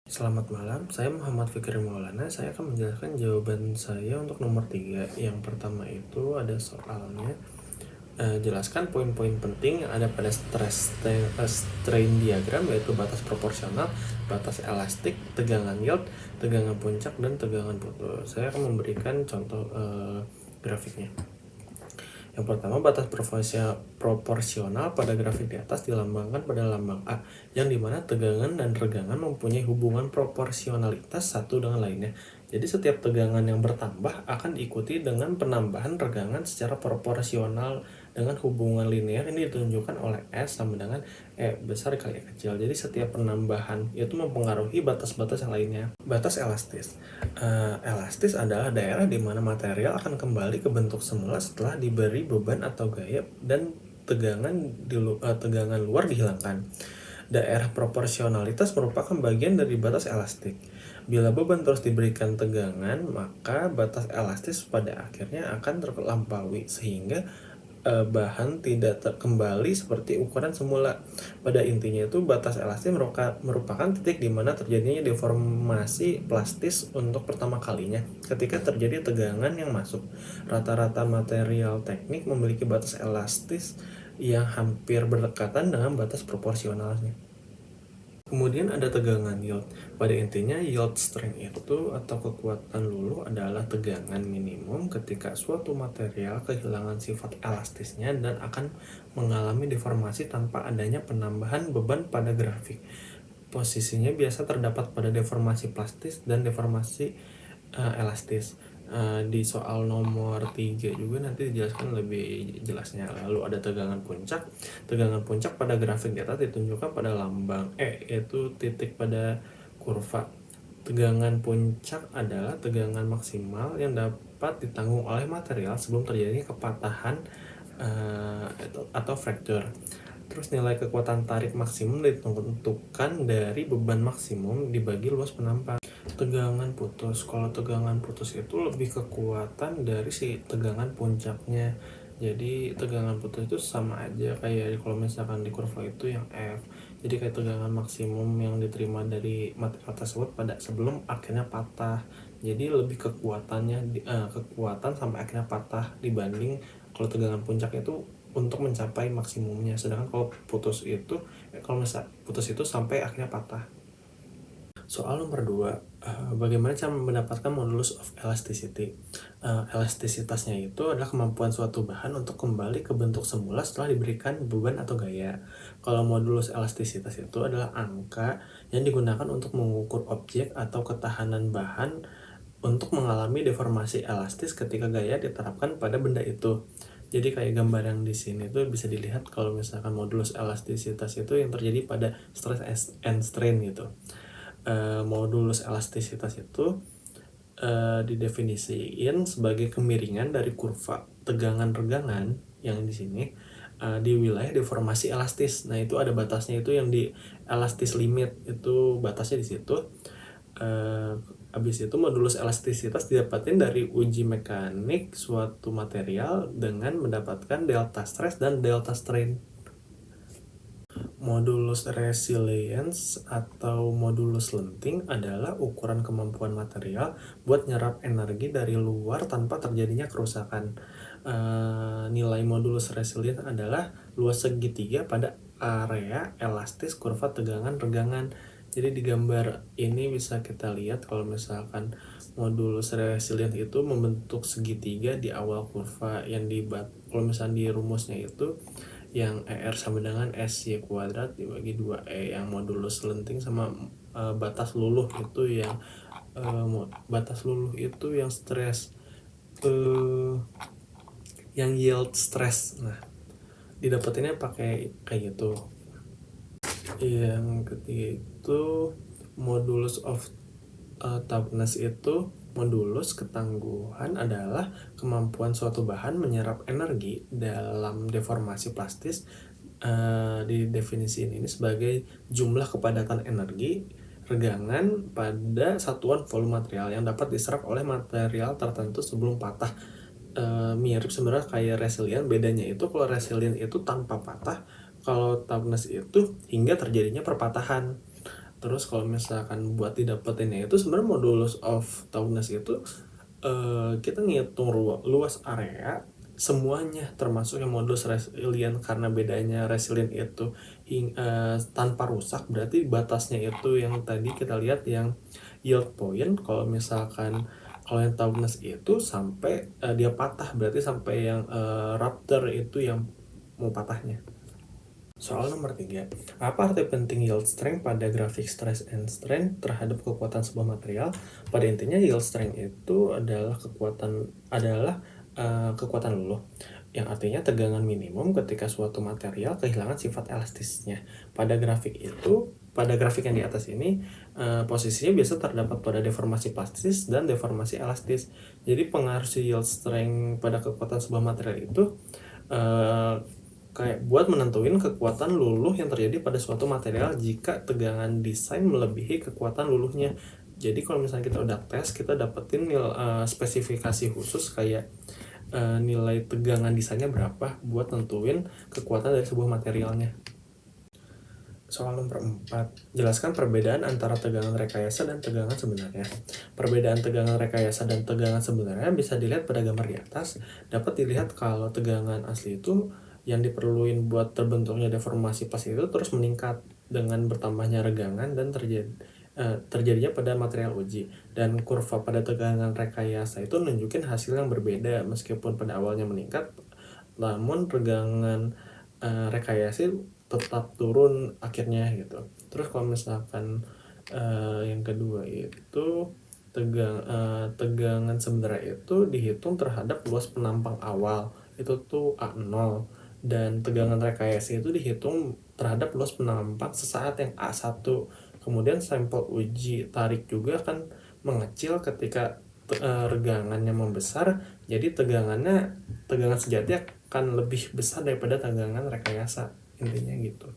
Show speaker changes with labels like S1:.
S1: Selamat malam, saya Muhammad Fikri Maulana. Saya akan menjelaskan jawaban saya untuk nomor 3. Yang pertama itu ada soalnya. Jelaskan poin-poin penting yang ada pada strain diagram, yaitu batas proporsional, batas elastik, tegangan yield, tegangan puncak, dan tegangan putus. Saya akan memberikan contoh grafiknya. Yang pertama, batas proporsional pada grafik di atas dilambangkan pada lambang A, yang dimana tegangan dan regangan mempunyai hubungan proporsionalitas satu dengan lainnya. Jadi setiap tegangan yang bertambah akan diikuti dengan penambahan regangan secara proporsional dengan hubungan linear. Ini ditunjukkan oleh S sama dengan E besar kali E kecil. Jadi setiap penambahan itu mempengaruhi batas-batas yang lainnya. Batas elastis. Elastis adalah daerah di mana material akan kembali ke bentuk semula setelah diberi beban atau gaya dan tegangan luar dihilangkan. Daerah proporsionalitas merupakan bagian dari batas elastik. Bila beban terus diberikan tegangan, maka batas elastis pada akhirnya akan terlampaui sehingga bahan tidak kembali seperti ukuran semula. Pada intinya itu batas elastis merupakan titik di mana terjadinya deformasi plastis untuk pertama kalinya ketika terjadi tegangan yang masuk. Rata-rata material teknik memiliki batas elastis yang hampir berdekatan dengan batas proporsionalnya. Kemudian ada tegangan yield. Pada intinya yield strength itu atau kekuatan luluh adalah tegangan minimum ketika suatu material kehilangan sifat elastisnya dan akan mengalami deformasi tanpa adanya penambahan beban pada grafik. Posisinya biasa terdapat pada deformasi plastis dan deformasi elastis. Di soal nomor 3 juga nanti dijelaskan lebih jelasnya. Lalu ada tegangan puncak. Tegangan puncak pada grafik di atas ditunjukkan pada lambang E, yaitu titik pada kurva. Tegangan puncak adalah tegangan maksimal yang dapat ditanggung oleh material sebelum terjadinya kepatahan atau fracture. Terus nilai kekuatan tarik maksimum ditentukan dari beban maksimum dibagi luas penampang. Tegangan putus. Kalau tegangan putus itu lebih kekuatan dari si tegangan puncaknya. Jadi tegangan putus itu sama aja kayak kalau misalkan di kurva itu yang F. Jadi kayak tegangan maksimum yang diterima dari material tersebut pada sebelum akhirnya patah. Jadi lebih kekuatan sampai akhirnya patah dibanding kalau tegangan puncak itu untuk mencapai maksimumnya. Sedangkan kalau putus itu sampai akhirnya patah. Soal nomor 2, bagaimana cara mendapatkan modulus of elasticity? Elastisitasnya itu adalah kemampuan suatu bahan untuk kembali ke bentuk semula setelah diberikan beban atau gaya. Kalau modulus elastisitas itu adalah angka yang digunakan untuk mengukur objek atau ketahanan bahan untuk mengalami deformasi elastis ketika gaya diterapkan pada benda itu. Jadi kayak gambar yang di sini tuh bisa dilihat kalau misalkan modulus elastisitas itu yang terjadi pada stress and strain gitu. Modulus elastisitas itu didefinisikan sebagai kemiringan dari kurva tegangan regangan yang di sini di wilayah deformasi elastis. Nah itu ada batasnya, itu yang di elastis limit, itu batasnya di situ. Habis itu modulus elastisitas didapatin dari uji mekanik suatu material dengan mendapatkan delta stress dan delta strain. Modulus resilience atau modulus lenting adalah ukuran kemampuan material buat nyerap energi dari luar tanpa terjadinya kerusakan. Nilai modulus resilience adalah luas segitiga pada area elastis kurva tegangan regangan. Jadi di gambar ini bisa kita lihat kalau misalkan modulus resilient itu membentuk segitiga di awal kurva yang kalau misalkan di rumusnya itu yang ER sama dengan SY kuadrat dibagi 2E, yang modulus lenting sama batas luluh itu yang stres, yang yield stress. Nah didapetinnya pakai kayak gitu. Yang ketiga itu modulus of toughness. Itu modulus ketangguhan adalah kemampuan suatu bahan menyerap energi dalam deformasi plastis. Didefinisikan ini sebagai jumlah kepadatan energi regangan pada satuan volume material yang dapat diserap oleh material tertentu sebelum patah. Mirip sebenarnya kayak resilient, bedanya itu kalau resilient itu tanpa patah, kalau toughness itu hingga terjadinya perpatahan. Terus kalau misalkan buat didapetinnya itu sebenarnya modulus of taugness itu kita ngitung luas area semuanya, termasuk yang modulus resilient. Karena bedanya resilient itu tanpa rusak, berarti batasnya itu yang tadi kita lihat yang yield point. Kalau misalkan kalau yang taugness itu sampai dia patah, berarti sampai yang rupture itu yang mau patahnya. Soal nomor 3, apa arti penting yield strength pada grafik stress and strain terhadap kekuatan sebuah material? Pada intinya yield strength itu adalah kekuatan luluh, yang artinya tegangan minimum ketika suatu material kehilangan sifat elastisnya. Pada grafik yang di atas ini, posisinya biasa terdapat pada deformasi plastis dan deformasi elastis. Jadi pengaruh yield strength pada kekuatan sebuah material itu kayak buat menentuin kekuatan luluh yang terjadi pada suatu material jika tegangan desain melebihi kekuatan luluhnya. Jadi kalau misalnya kita udah tes, kita dapetin spesifikasi khusus kayak nilai tegangan desainnya berapa buat nentuin kekuatan dari sebuah materialnya. Soal nomor 4, jelaskan perbedaan antara tegangan rekayasa dan tegangan sebenarnya. Perbedaan tegangan rekayasa dan tegangan sebenarnya bisa dilihat pada gambar di atas. Dapat dilihat kalau tegangan asli itu yang diperluin buat terbentuknya deformasi pas itu terus meningkat dengan bertambahnya regangan dan terjadinya pada material uji. Dan kurva pada tegangan rekayasa itu nunjukin hasil yang berbeda, meskipun pada awalnya meningkat, namun regangan rekayasa tetap turun akhirnya gitu. Terus kalau misalkan yang kedua itu tegangan sebenarnya itu dihitung terhadap luas penampang awal, itu tuh A0, dan tegangan rekayasa itu dihitung terhadap luas penampang sesaat yang A1. Kemudian sampel uji tarik juga kan mengecil ketika regangannya membesar, jadi tegangan sejati akan lebih besar daripada tegangan rekayasa, intinya gitu.